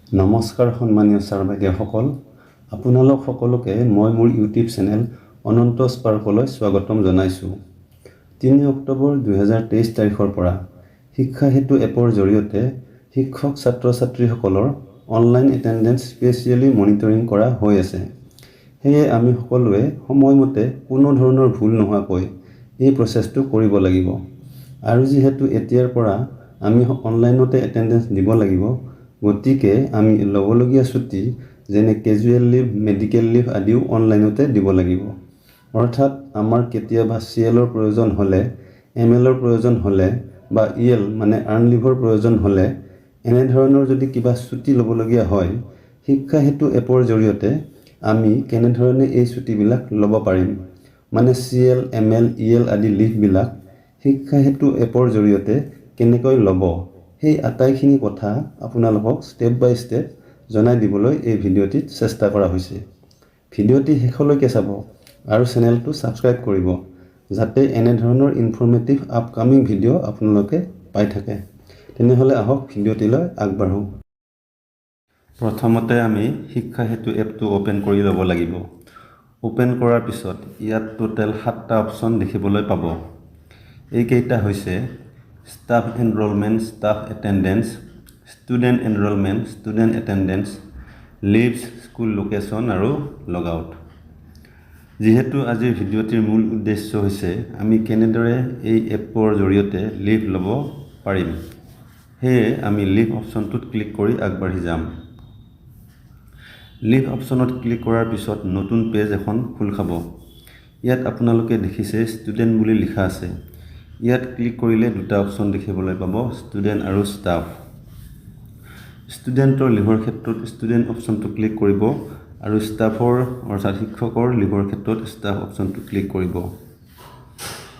নমস্কাৰ সন্মানীয় ছাৰ বাইদেউসকল, আপোনালোক সকলোকে মই মোৰ ইউটিউব চেনেল অনন্ত স্পাৰ্কলৈ স্বাগতম জনাইছোঁ। ৩ অক্টোবৰ ২০২৩ তাৰিখৰ পৰা শিক্ষা সেতু এপৰ জৰিয়তে শিক্ষক ছাত্ৰ-ছাত্ৰীসকলৰ অনলাইন এটেণ্ডেঞ্চ স্পেচিয়েলি মনিটৰিং কৰা হৈ আছে। সেয়ে আমি সকলোৱে সময়মতে কোনো ধৰণৰ ভুল নোহোৱাকৈ এই প্ৰচেছটো কৰিব লাগিব। আৰু যিহেতু এতিয়াৰ পৰা আমি অনলাইনতে এটেণ্ডেঞ্চ দিব লাগিব, গতিকে আমি ল'বলগীয়া ছুটি যেনে কেজুৱেল লিভ, মেডিকেল লিভ আদিও অনলাইনতে দিব লাগিব। অৰ্থাৎ আমাৰ কেতিয়াবা CLৰ প্ৰয়োজন হ'লে, MLৰ প্ৰয়োজন হ'লে বা EL মানে আৰ্ণ লিভৰ প্ৰয়োজন হ'লে, এনেধৰণৰ যদি কিবা ছুটি ল'বলগীয়া হয়, শিক্ষা সেতু এপৰ জৰিয়তে আমি কেনেধৰণে এই ছুটিবিলাক ল'ব পাৰিম, মানে CL, ML, EL আদি লিভবিলাক শিক্ষা সেতু এপৰ জৰিয়তে কেনেকৈ ল'ব, সেই আটাইখিনি কথা আপোনালোকক ষ্টেপ বাই ষ্টেপ জনাই দিবলৈ এই ভিডিঅ'টিত চেষ্টা কৰা হৈছে। ভিডিঅ'টি শেষলৈকে চাব আৰু চেনেলটো ছাবস্ক্ৰাইব কৰিব, যাতে এনেধৰণৰ ইনফৰ্মেটিভ আপকামিং ভিডিঅ' আপোনালোকে পাই থাকে। তেনেহ'লে আহক ভিডিঅ'টিলৈ আগবাঢ়োঁ। প্ৰথমতে আমি শিক্ষা সেতু এপটো অ'পেন কৰি ল'ব লাগিব। অ'পেন কৰাৰ পিছত ইয়াত টোটেল 7টা অপশ্যন দেখিবলৈ পাব। এইকেইটা হৈছে staff enrolment, staff attendance, student enrolment, student attendance, leaves, school location আৰু লগআউট। যিহেতু আজিৰ ভিডিঅ'টিৰ মূল উদ্দেশ্য হৈছে আমি কেনেদৰে এই এপৰ জৰিয়তে লিভ ল'ব পাৰিম, সেয়ে আমি লিভ অপশ্যনটোত ক্লিক কৰি আগবাঢ়ি যাম। লিভ অপশ্যনত ক্লিক কৰাৰ পিছত নতুন পেজ এখন খোল খাব। ইয়াত আপোনালোকে দেখিছে ষ্টুডেণ্ট বুলি লিখা আছে। ইয়াত ক্লিক কৰিলে দুটা অপশ্যন দেখিবলৈ পাব, ষ্টুডেণ্ট আৰু ষ্টাফ। ষ্টুডেণ্টৰ লিভৰ ক্ষেত্ৰত ষ্টুডেণ্ট অপশ্যনটো ক্লিক কৰিব আৰু ষ্টাফৰ অৰ্থাৎ শিক্ষকৰ লিভৰ ক্ষেত্ৰত ষ্টাফ অপশ্যনটো ক্লিক কৰিব।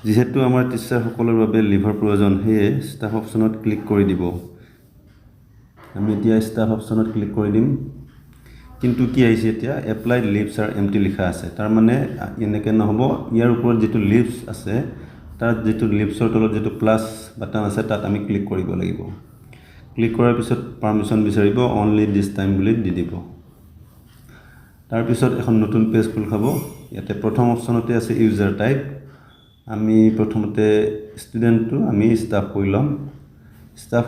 যিহেতু আমাৰ টিচাৰসকলৰ বাবে লিভৰ প্ৰয়োজন, সেয়ে ষ্টাফ অপশ্যনত ক্লিক কৰি দিব। আমি এতিয়া ষ্টাফ অপশ্যনত ক্লিক কৰি দিম। কিন্তু কি আহিছে এতিয়া, এপ্লাইড লিভছ আৰ এমটি লিখা আছে। তাৰমানে এনেকৈ নহ'ব, ইয়াৰ ওপৰত যিটো লিভছ আছে, তাত যিটো লিভছৰ তলত যিটো প্লাছ বাটন আছে, তাত আমি ক্লিক কৰিব লাগিব। ক্লিক কৰাৰ পিছত পাৰ্মিশ্যন বিচাৰিব, অনলি দিছ টাইম বুলি দি দিব। তাৰপিছত এখন নতুন পেজ খোল খাব। ইয়াতে প্ৰথম অপশ্যনতে আছে ইউজাৰ টাইপ। আমি প্ৰথমতে ষ্টুডেণ্টটো আমি ষ্টাফ কৰি ল'ম। ষ্টাফ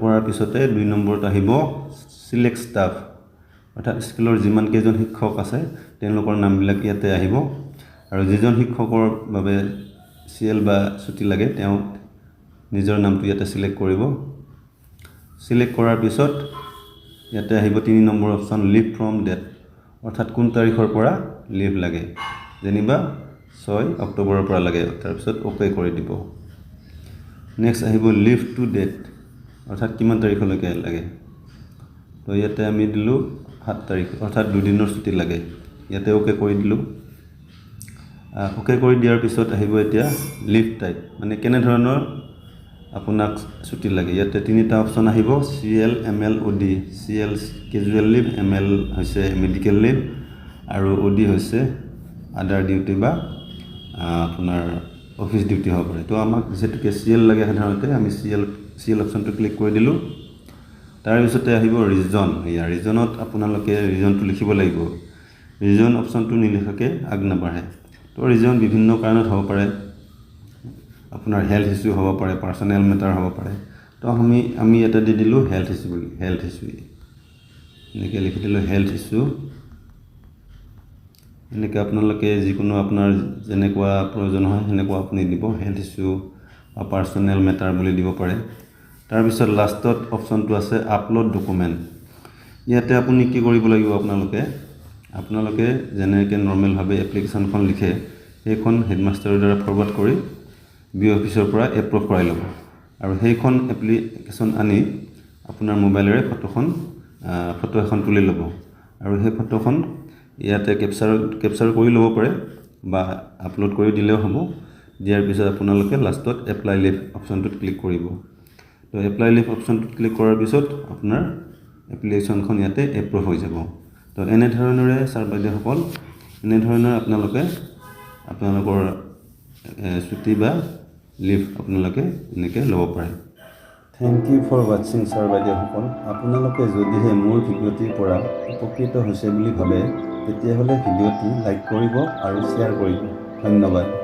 কৰাৰ পিছতে 2 নম্বৰত আহিব চিলেক্ট ষ্টাফ, অৰ্থাৎ স্কুলৰ যিমান কেইজন শিক্ষক আছে তেওঁলোকৰ নামবিলাক ইয়াতে আহিব। আৰু যিজন শিক্ষকৰ বাবে CL বা ছুটি লাগে তেওঁ নিজৰ নামটো ইয়াতে চিলেক্ট কৰিব। চিলেক্ট কৰাৰ পিছত ইয়াতে আহিব 3 number option leave from date, অৰ্থাৎ কোন তাৰিখৰ পৰা লিভ লাগে, যেনিবা 6 অক্টোবৰৰ পৰা লাগে। তাৰপিছত অ'কে কৰি দিব। নেক্সট আহিব লিভ টু ডেট, অৰ্থাৎ কিমান তাৰিখলৈকে লাগে। তো ইয়াতে আমি দিলোঁ 7 তাৰিখ, অৰ্থাৎ 2 দিনৰ ছুটি লাগে। ইয়াতে অ'কে কৰি দিলোঁ। অ'কে কৰি দিয়াৰ পিছত আহিব এতিয়া লিভ টাইপ, মানে কেনেধৰণৰ আপোনাক ছুটি লাগে। ইয়াতে 3টা অপশ্যন আহিব, CL, ML, OD। CL casual leave, ML হৈছে মেডিকেল লিভ আৰু OD হৈছে আদাৰ ডিউটি বা আপোনাৰ অফিচ ডিউটি হ'ব পাৰে। তো আমাক যিহেতুকে CL লাগে সাধাৰণতে, আমি CL অপশ্যনটো ক্লিক কৰি দিলোঁ। তাৰপিছতে আহিব ৰিজন। ইয়াৰ ৰিজনত আপোনালোকে ৰিজনটো লিখিব লাগিব। ৰিজন অপশ্যনটো নিলিখাকৈ আগ নাবাঢ়ে। তো ৰিজন বিভিন্ন কাৰণত হ'ব পাৰে, আপোনাৰ হেল্থ ইছ্যু হ'ব পাৰে, পাৰ্চনেল মেটাৰ হ'ব পাৰে। তো আমি ইয়াতে দি দিলোঁ হেল্থ ইছ্যু বুলি, হেল্থ ইছ্যু এনেকৈ লিখি দিলোঁ হেল্থ ইছ্যু। এনেকৈ আপোনালোকে যিকোনো আপোনাৰ যেনেকুৱা প্ৰয়োজন হয় সেনেকুৱা আপুনি দিব, হেল্থ ইছ্যু বা পাৰ্চনেল মেটাৰ বুলি দিব পাৰে। তাৰপিছত লাষ্টত অপশ্যনটো আছে আপলোড ডকুমেণ্ট। ইয়াতে আপুনি কি কৰিব লাগিব, আপোনালোকে যেনেকৈ নৰ্মেলভাৱে এপ্লিকেশ্যনখন লিখে সেইখন হেডমাষ্টাৰৰ দ্বাৰা ফৰৱাৰ্ড কৰি BO অফিচৰ পৰা এপ্ৰুভ কৰাই ল'ব। আৰু সেইখন এপ্লিকেশ্যন আনি আপোনাৰ মোবাইলেৰে ফটো এখন তুলি ল'ব। আৰু সেই ফটোখন ইয়াতে কেপচাৰ কৰি ল'ব পাৰে বা আপলোড কৰি দিলেও হ'ব। দিয়াৰ পিছত আপোনালোকে লাষ্টত এপ্লাই লিভ অপশ্যনটোত ক্লিক কৰিব। তো এপ্লাই লিভ অপশ্যনটোত ক্লিক কৰাৰ পিছত আপোনাৰ এপ্লিকেশ্যনখন ইয়াতে এপ্ৰুভ হৈ যাব। তো এনেধৰণেৰে ছাৰ বাইদেউসকল, এনেধৰণে আপোনালোকৰ ছুটি বা লিভ আপোনালোকে এনেকৈ ল'ব পাৰে। থেংক ইউ ফৰ ৱাটছিং ছাৰ বাইদেউসকল। আপোনালোকে যদিহে মোৰ ভিডিঅ'টিৰ পৰা উপকৃত হৈছে বুলি ভাবে তেতিয়াহ'লে ভিডিঅ'টি লাইক কৰিব আৰু শ্বেয়াৰ কৰিব। ধন্যবাদ।